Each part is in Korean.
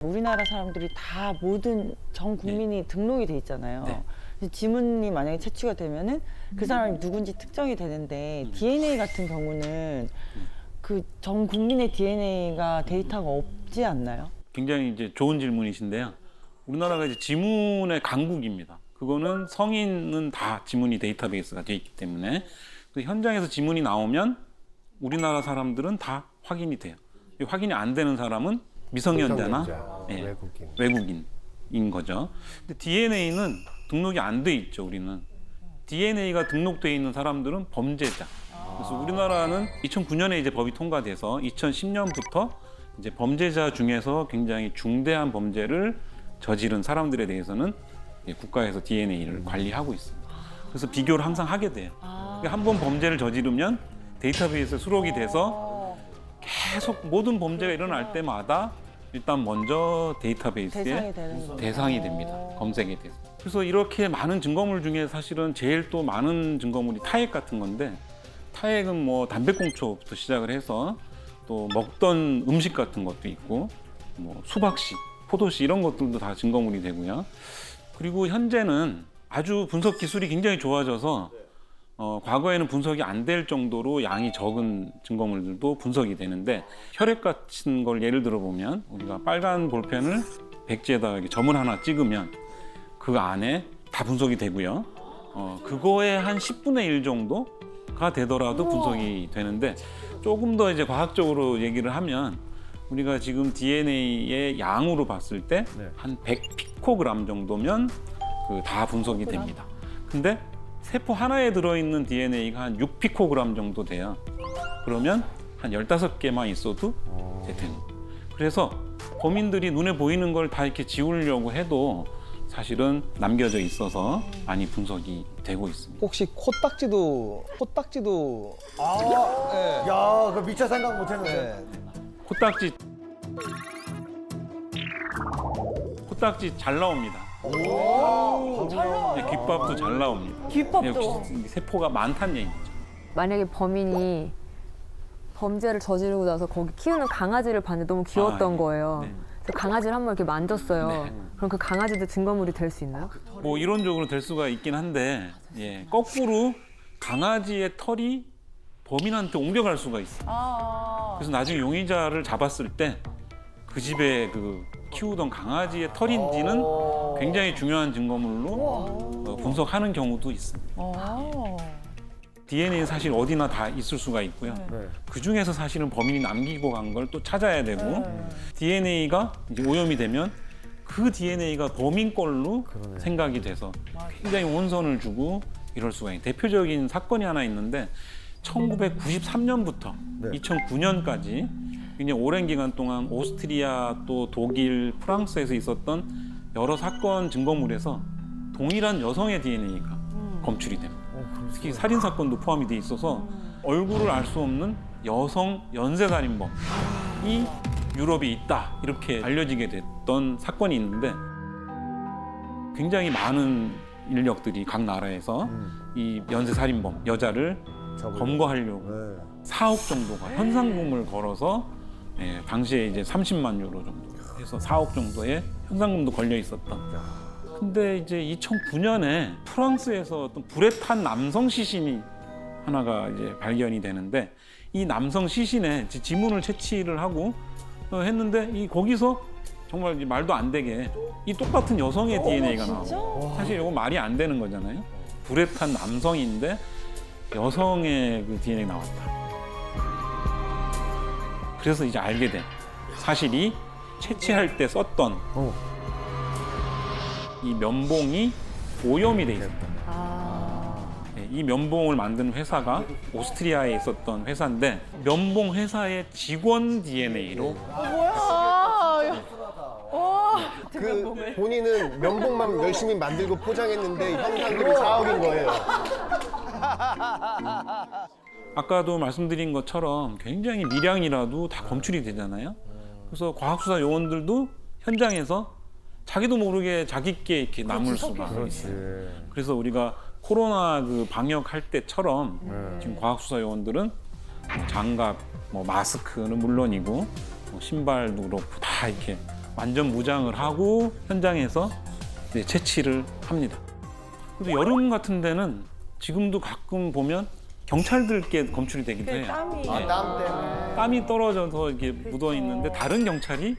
우리나라 사람들이 다 모든 전 국민이 등록이 돼 있잖아요. 지문이 만약에 채취가 되면은 그 사람이 누군지 특정이 되는데 DNA 같은 경우는 그 전 국민의 DNA가 데이터가 없지 않나요? 굉장히 이제 좋은 질문이신데요. 우리나라가 이제 지문의 강국입니다. 그거는 성인은 다 지문이 데이터베이스가 돼 있기 때문에 현장에서 지문이 나오면 우리나라 사람들은 다 확인이 돼요. 확인이 안 되는 사람은 미성년자나 외국인인 거죠. 근데 DNA는 등록이 안 돼 있죠. 우리는 DNA가 등록돼 있는 사람들은 범죄자. 그래서 우리나라는 2009년에 이제 법이 통과돼서 2010년부터 이제 범죄자 중에서 굉장히 중대한 범죄를 저지른 사람들에 대해서는 국가에서 DNA를 관리하고 있습니다. 그래서 비교를 항상 하게 돼요. 한 번 범죄를 저지르면 데이터베이스에 수록이 돼서 계속 모든 범죄가 일어날 때마다 일단 먼저 데이터베이스에 대상이 됩니다. 검색에 대해서. 그래서 이렇게 많은 증거물 중에 사실은 제일 또 많은 증거물이 타액 같은 건데, 타액은 뭐 담배꽁초부터 시작을 해서 또 먹던 음식 같은 것도 있고, 뭐 수박씨, 포도씨 이런 것들도 다 증거물이 되고요. 그리고 현재는 아주 분석 기술이 굉장히 좋아져서 과거에는 분석이 안 될 정도로 양이 적은 증거물들도 분석이 되는데, 혈액 같은 걸 예를 들어 보면 우리가 빨간 볼펜을 백지에다가 이렇게 점을 하나 찍으면 그 안에 다 분석이 되고요. 그거의 한 10분의 1 정도가 되더라도 분석이 되는데, 조금 더 이제 과학적으로 얘기를 하면 우리가 지금 DNA의 양으로 봤을 때 한 100피코그램 정도면 다 분석이 됩니다. 근데 세포 하나에 들어있는 DNA가 한 6피코그램 정도 돼요. 그러면 한 15개만 있어도 이제 되는 거예요. 그래서 범인들이 눈에 보이는 걸 다 이렇게 지우려고 해도 사실은 남겨져 있어서 많이 분석이 되고 있습니다. 혹시 코딱지도 네. 야, 그 미처 생각 못했는데. 코딱지 잘 나옵니다. 귓밥도 잘 나옵니다. 귓밥도. 세포가 많다는 얘기죠. 만약에 범인이 범죄를 저지르고 나서 거기 키우는 강아지를 봤는데 너무 귀여웠던 거예요. 네. 그래서 강아지를 한번 이렇게 만졌어요. 네. 그럼 그 강아지도 증거물이 될 수 있나요? 뭐 이론적으로 될 수가 있긴 한데, 거꾸로 강아지의 털이 범인한테 옮겨갈 수가 있어요. 그래서 나중에 용의자를 잡았을 때 그 집에 그 키우던 강아지의 털인지는 굉장히 중요한 증거물로 분석하는 경우도 있습니다. DNA는 사실 어디나 다 있을 수가 있고요. 그 중에서 사실은 범인이 남기고 간 걸 또 찾아야 되고, DNA가 이제 오염이 되면 그 DNA가 범인 걸로 생각이 돼서 굉장히 혼선을 주고 이럴 수가 있는 대표적인 사건이 하나 있는데, 1993년부터 2009년까지 굉장히 오랜 기간 동안 오스트리아 또 독일, 프랑스에서 있었던 여러 사건 증거물에서 동일한 여성의 DNA가 검출이 됩니다. 특히 살인 사건도 포함이 돼 있어서 얼굴을 알 수 없는 여성 연쇄살인범이 유럽에 있다 이렇게 알려지게 됐던 사건이 있는데, 굉장히 많은 인력들이 각 나라에서 이 연쇄살인범 여자를 검거하려고 4억 정도가 현상금을 걸어서 당시에 이제 30만 유로 정도 해서 4억 정도의 현상금도 걸려 있었던. 근데 이제 2009년에 프랑스에서 어떤 불에 탄 남성 시신이 하나가 이제 발견이 되는데, 이 남성 시신에 지문을 채취를 하고 했는데 거기서 정말 말도 안 되게 이 똑같은 여성의 DNA가 나와요. 사실 이거 말이 안 되는 거잖아요. 불에 탄 남성인데 여성의 그 DNA가 나왔다. 그래서 이제 알게 된 사실이 채취할 때 썼던 이 면봉이 오염이 돼 있었다. 이 면봉을 만든 회사가 오스트리아에 있었던 회사인데, 면봉 회사의 직원 DNA로 그 본인은 면봉만 열심히 만들고 포장했는데 현상금이 4억인 거예요. 아까도 말씀드린 것처럼 굉장히 미량이라도 다 검출이 되잖아요. 그래서 과학수사 요원들도 현장에서 자기도 모르게 자기께 이렇게 남을 수가 있어요. 그래서 우리가 코로나 그 방역할 때처럼 지금 과학수사 요원들은 장갑, 뭐 마스크는 물론이고 신발도 그렇고 다 이렇게 완전 무장을 하고 현장에서 이제 채취를 합니다. 그래서 여름 같은 데는 지금도 가끔 보면 경찰들께 검출이 되기도 해요. 땀이 네. 땀 때문에. 땀이 떨어져서 이렇게 묻어 있는데 다른 경찰이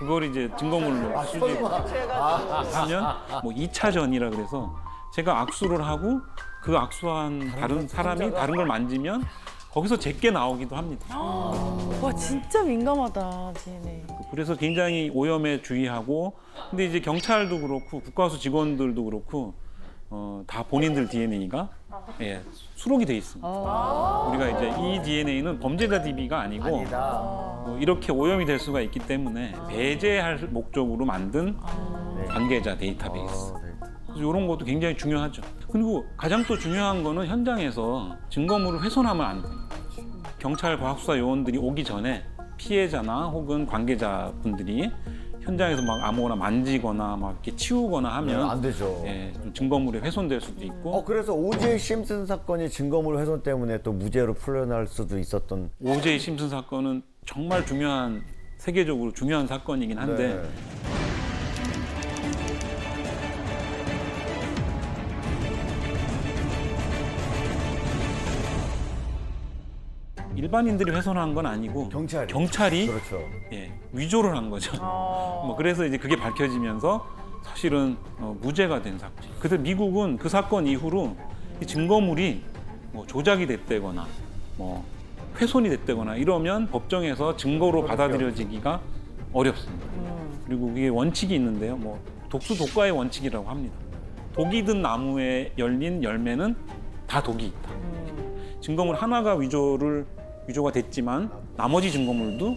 그걸 이제 증거물로 수집하면 뭐 2차 전이라 그래서 제가 악수를 하고 그 악수한 다른 사람이 다른 걸 만지면 거기서 제게 나오기도 합니다. 와 진짜 민감하다 DNA. 그래서 굉장히 오염에 주의하고 근데 이제 경찰도 그렇고 국가수 직원들도 그렇고 다 본인들 DNA가 예, 수록이 돼 있습니다. 우리가 이제 이 DNA는 범죄자 DB가 아니고 이렇게 오염이 될 수가 있기 때문에 배제할 목적으로 만든 관계자 데이터베이스. 그래서 이런 것도 굉장히 중요하죠. 그리고 가장 또 중요한 거는 현장에서 증거물을 훼손하면 안 돼요. 경찰 과학수사 요원들이 오기 전에 피해자나 혹은 관계자분들이 현장에서 막 아무거나 만지거나 막 이렇게 치우거나 하면 안 되죠. 예, 좀 증거물이 훼손될 수도 있고 그래서 오제이 심슨 사건이 증거물 훼손 때문에 또 무죄로 풀려날 수도 있었던. 오제이 심슨 사건은 정말 중요한 세계적으로 중요한 사건이긴 한데 네. 일반인들이 훼손한 건 아니고 경찰이. 그렇죠. 예, 위조를 한 거죠. 뭐 그래서 이제 그게 밝혀지면서 사실은 무죄가 된 사건. 그래서 미국은 그 사건 이후로 이 증거물이 뭐 조작이 됐다거나 뭐 훼손이 됐다거나 이러면 법정에서 증거로 받아들여지기가 어렵습니다. 그리고 그게 원칙이 있는데요. 뭐 독수 독과의 원칙이라고 합니다. 독이 든 나무에 열린 열매는 다 독이 있다. 증거물 하나가 위조가 됐지만 나머지 증거물도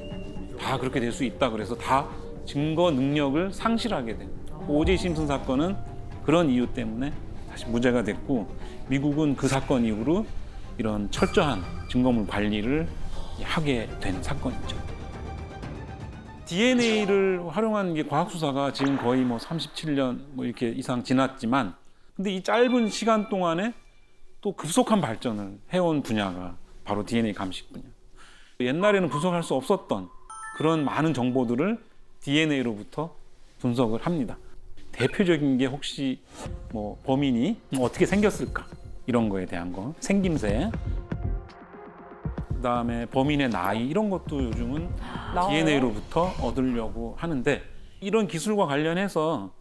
다 그렇게 될 수 있다. 그래서 다 증거 능력을 상실하게 된 오제이 심슨 사건은 그런 이유 때문에 다시 무죄가 됐고 미국은 그 사건 이후로 이런 철저한 증거물 관리를 하게 된 사건이죠. DNA를 활용한 게 과학 수사가 지금 거의 뭐 37년 뭐 이렇게 이상 지났지만 근데 이 짧은 시간 동안에 또 급속한 발전을 해온 분야가 바로 DNA 감식 분야. 옛날에는 분석할 수 없었던 그런 많은 정보들을 DNA로부터 분석을 합니다. 대표적인 게 혹시 뭐 범인이 어떻게 생겼을까 이런 거에 대한 거, 생김새, 그다음에 범인의 나이 이런 것도 요즘은 나와요? DNA로부터 얻으려고 하는데 이런 기술과 관련해서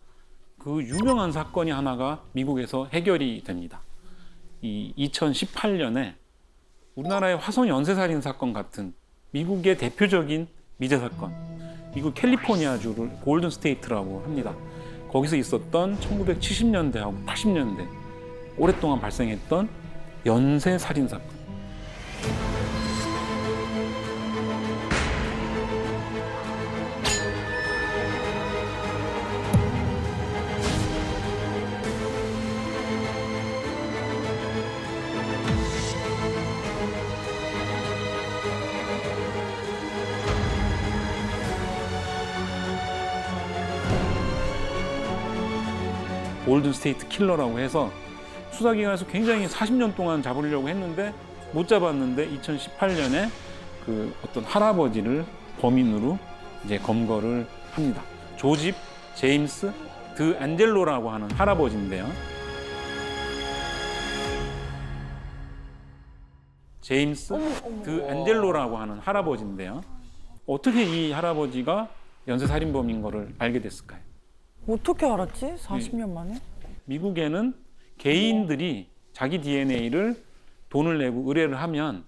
그 유명한 사건이 하나가 미국에서 해결이 됩니다. 이 2018년에 우리나라의 화성 연쇄살인 사건 같은 미국의 대표적인 미제 사건, 미국 캘리포니아주를 골든 스테이트라고 합니다. 거기서 있었던 1970년대하고 80년대 오랫동안 발생했던 연쇄살인 사건. 골든 스테이트 킬러라고 해서 수사기관에서 굉장히 40년 동안 잡으려고 했는데 못 잡았는데 2018년에 그 어떤 할아버지를 범인으로 이제 검거를 합니다. 조집 제임스 드 안젤로라고 하는 할아버지인데요. 제임스 드 안젤로라고 하는 할아버지인데요. 어떻게 이 할아버지가 연쇄살인범인 거를 알게 됐을까요? 어떻게 알았지? 40년 만에? 미국에는 개인들이 자기 DNA를 돈을 내고 의뢰를 하면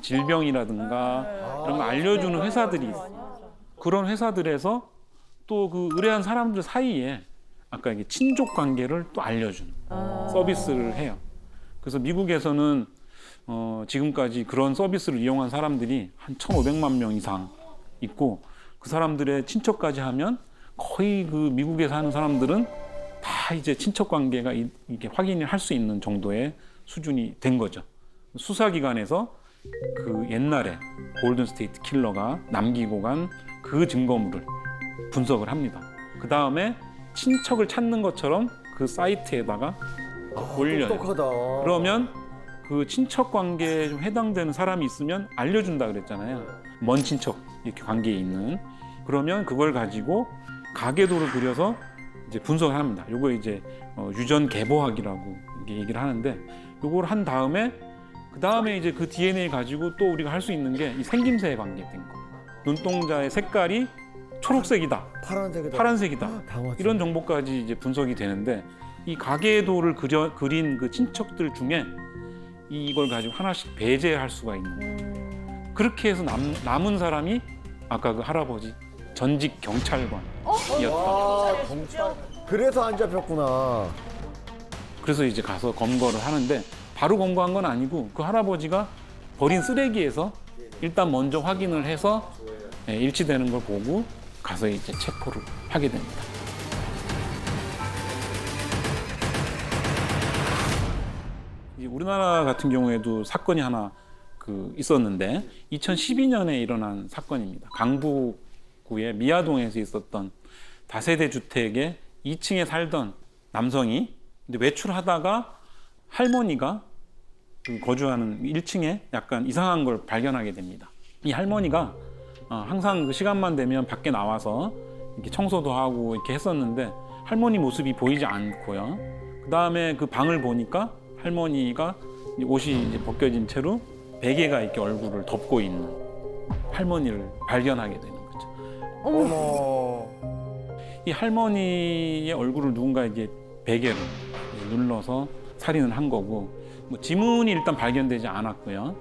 질병이라든가 이런 거 알려주는 회사들이 있어요. 그런 회사들에서 또 그 의뢰한 사람들 사이에 아까 이게 친족 관계를 또 알려주는 서비스를 해요. 그래서 미국에서는 지금까지 그런 서비스를 이용한 사람들이 한 1,500만 명 이상 있고 그 사람들의 친척까지 하면 거의 그 미국에 사는 사람들은 다 이제 친척 관계가 이렇게 확인을 할 수 있는 정도의 수준이 된 거죠. 수사기관에서 그 옛날에 골든 스테이트 킬러가 남기고 간 그 증거물을 분석을 합니다. 그 다음에 친척을 찾는 것처럼 그 사이트에다가 올려요. 똑똑하다. 그러면 그 친척 관계에 좀 해당되는 사람이 있으면 알려준다 그랬잖아요. 먼 친척 이렇게 관계에 있는. 그러면 그걸 가지고 가계도를 그려서 이제 분석을 합니다. 요거 이제 유전 개보학이라고 얘기를 하는데 요걸 한 다음에 그 다음에 이제 그 DNA 가지고 또 우리가 할 수 있는 게 이 생김새에 관계된 거. 눈동자의 색깔이 초록색이다, 파란색이다. 파란색이다. 당황하지. 이런 정보까지 이제 분석이 되는데 이 가계도를 그린 그 친척들 중에 이걸 가지고 하나씩 배제할 수가 있는. 그렇게 해서 남은 사람이 아까 그 할아버지 전직 경찰관이었다. 아, 경찰. 그래서 안 잡혔구나. 그래서 이제 가서 검거를 하는데 바로 검거한 건 아니고 그 할아버지가 버린 쓰레기에서 일단 먼저 확인을 해서 일치되는 걸 보고 가서 이제 체포를 하게 됩니다. 우리나라 같은 경우에도 사건이 하나 있었는데 2012년에 일어난 사건입니다. 강북구의 미아동에서 있었던 다세대 주택의 2층에 살던 남성이 외출하다가 할머니가 거주하는 1층에 약간 이상한 걸 발견하게 됩니다. 이 할머니가 항상 그 시간만 되면 밖에 나와서 이렇게 청소도 하고 이렇게 했었는데 할머니 모습이 보이지 않고요. 그 다음에 그 방을 보니까 할머니가 옷이 이제 벗겨진 채로 베개가 이렇게 얼굴을 덮고 있는 할머니를 발견하게 되는 거죠. 어머. 이 할머니의 얼굴을 누군가 이제 베개로 눌러서 살인을 한 거고, 뭐 지문이 일단 발견되지 않았고요.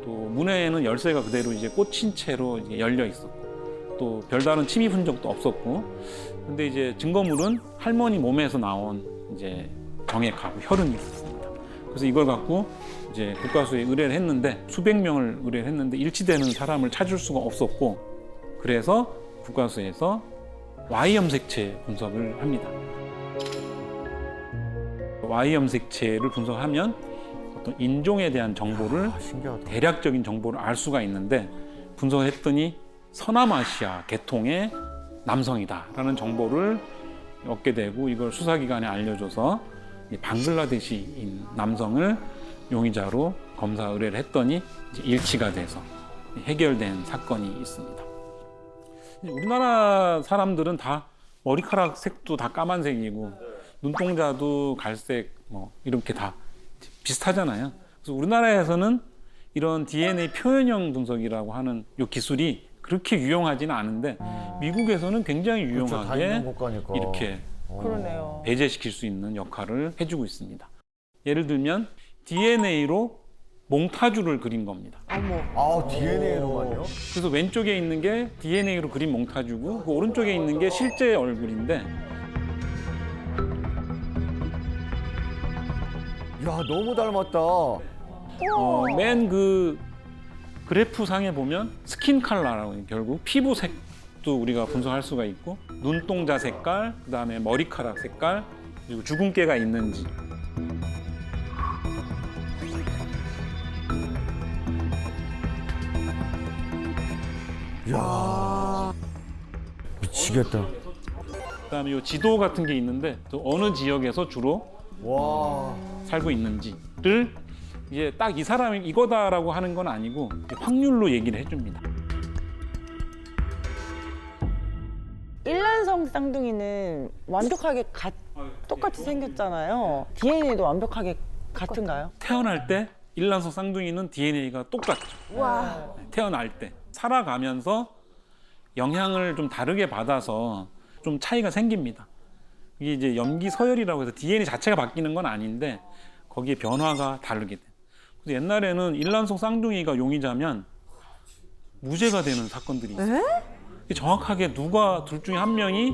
또 문에는 열쇠가 그대로 이제 꽂힌 채로 이제 열려 있었고, 또 별다른 침입 흔적도 없었고, 근데 이제 증거물은 할머니 몸에서 나온 이제 정액하고 혈흔이 있었습니다. 그래서 이걸 갖고 이제 국과수에 의뢰를 했는데 수백 명을 의뢰를 했는데 일치되는 사람을 찾을 수가 없었고, 그래서 국과수에서 Y 염색체 분석을 합니다. Y 염색체를 분석하면 어떤 인종에 대한 정보를 신기하다. 대략적인 정보를 알 수가 있는데, 분석을 했더니 서남아시아 계통의 남성이다라는 정보를 얻게 되고, 이걸 수사기관에 알려줘서 방글라데시인 남성을 용의자로 검사 의뢰를 했더니 이제 일치가 돼서 해결된 사건이 있습니다. 우리나라 사람들은 다 머리카락 색도 다 까만색이고 눈동자도 갈색 뭐 이렇게 다 비슷하잖아요. 그래서 우리나라에서는 이런 DNA 표현형 분석이라고 하는 이 기술이 그렇게 유용하지는 않은데 미국에서는 굉장히 그렇죠, 다 유용하게 있는 국가니까. 이렇게 그러네요. 배제시킬 수 있는 역할을 해주고 있습니다. 예를 들면 DNA로 몽타주를 그린 겁니다. 아, DNA로만요? 그래서 왼쪽에 있는 게 DNA로 그린 몽타주고 그 오른쪽에 있는 게 실제 얼굴인데, 야, 너무 닮았다. 맨 그 그래프 상에 보면 스킨 컬러라고, 결국 피부 색도 우리가 분석할 수가 있고, 눈동자 색깔, 그다음에 머리카락 색깔, 그리고 주근깨가 있는지. 야, 미치겠다. 그다음에 이 지도 같은 게 있는데 또 어느 지역에서 주로 와, 살고 있는지를 이제 딱 이 사람이 이거다라고 하는 건 아니고 확률로 얘기를 해줍니다. 일란성 쌍둥이는 완벽하게 똑같이 생겼잖아요. DNA도 완벽하게 같은가요? 태어날 때 일란성 쌍둥이는 DNA가 똑같죠. 와. 태어날 때 살아가면서 영향을 좀 다르게 받아서 좀 차이가 생깁니다. 이게 이제 염기 서열이라고 해서 DNA 자체가 바뀌는 건 아닌데 거기에 변화가 다르게 돼. 그래서 옛날에는 일란성 쌍둥이가 용의자면 무죄가 되는 사건들이 있어요. 정확하게 누가 둘 중에 한 명이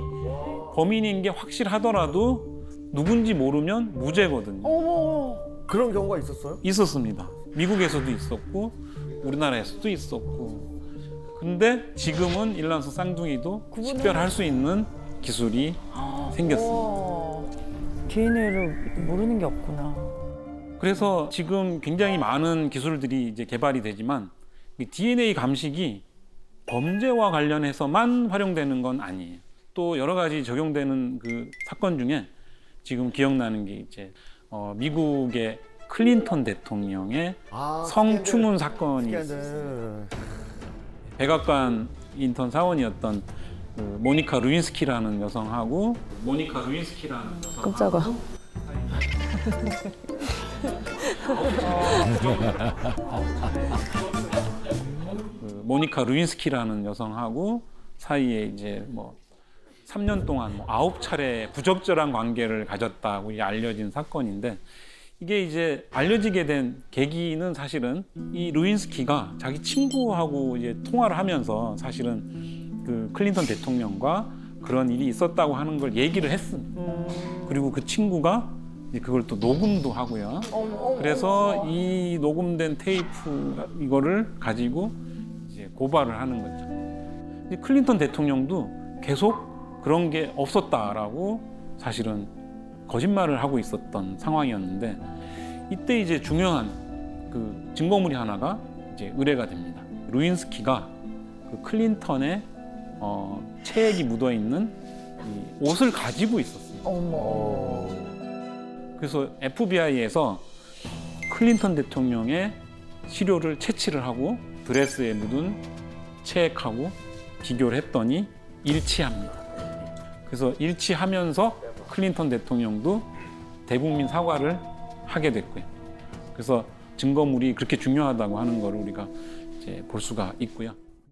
범인인 게 확실하더라도 누군지 모르면 무죄거든요. 그런 경우가 있었어요? 있었습니다. 미국에서도 있었고 우리나라에서도 있었고. 근데 지금은 일란성 쌍둥이도 식별할 수 있는 기술이 생겼습니다. DNA를 모르는 게 없구나. 그래서 지금 굉장히 많은 기술들이 이제 개발이 되지만 이 DNA 감식이 범죄와 관련해서만 활용되는 건 아니에요. 또 여러 가지 적용되는 그 사건 중에 지금 기억나는 게 이제 미국의 클린턴 대통령의 성추문 사건이 있어요. 스캔들. 백악관 인턴 사원이었던 그 모니카 루인스키라는 여성하고 깜짝아. 그 모니카 루인스키라는 여성하고 사이에 이제 뭐 3년 동안 뭐 9차례 부적절한 관계를 가졌다고 이제 알려진 사건인데 이게 이제 알려지게 된 계기는 사실은 이 루인스키가 자기 친구하고 이제 통화를 하면서 사실은 그 클린턴 대통령과 그런 일이 있었다고 하는 걸 얘기를 했습니다. 그리고 그 친구가 이제 그걸 또 녹음도 하고요. 그래서 이 녹음된 테이프 이거를 가지고 이제 고발을 하는 거죠. 근데 클린턴 대통령도 계속 그런 게 없었다라고 사실은 거짓말을 하고 있었던 상황이었는데 이때 이제 중요한 그 증거물이 하나가 이제 의뢰가 됩니다. 루인스키가 그 클린턴의 체액이 묻어 있는 이 옷을 가지고 있었습니다. 그래서 FBI에서 클린턴 대통령의 시료를 채취를 하고 드레스에 묻은 체액하고 비교를 했더니 일치합니다. 그래서 일치하면서 클린턴 대통령도 대국민 사과를 하게 됐고요. 그래서 증거물이 그렇게 중요하다고 하는 걸 우리가 이제 볼 수가 있고요.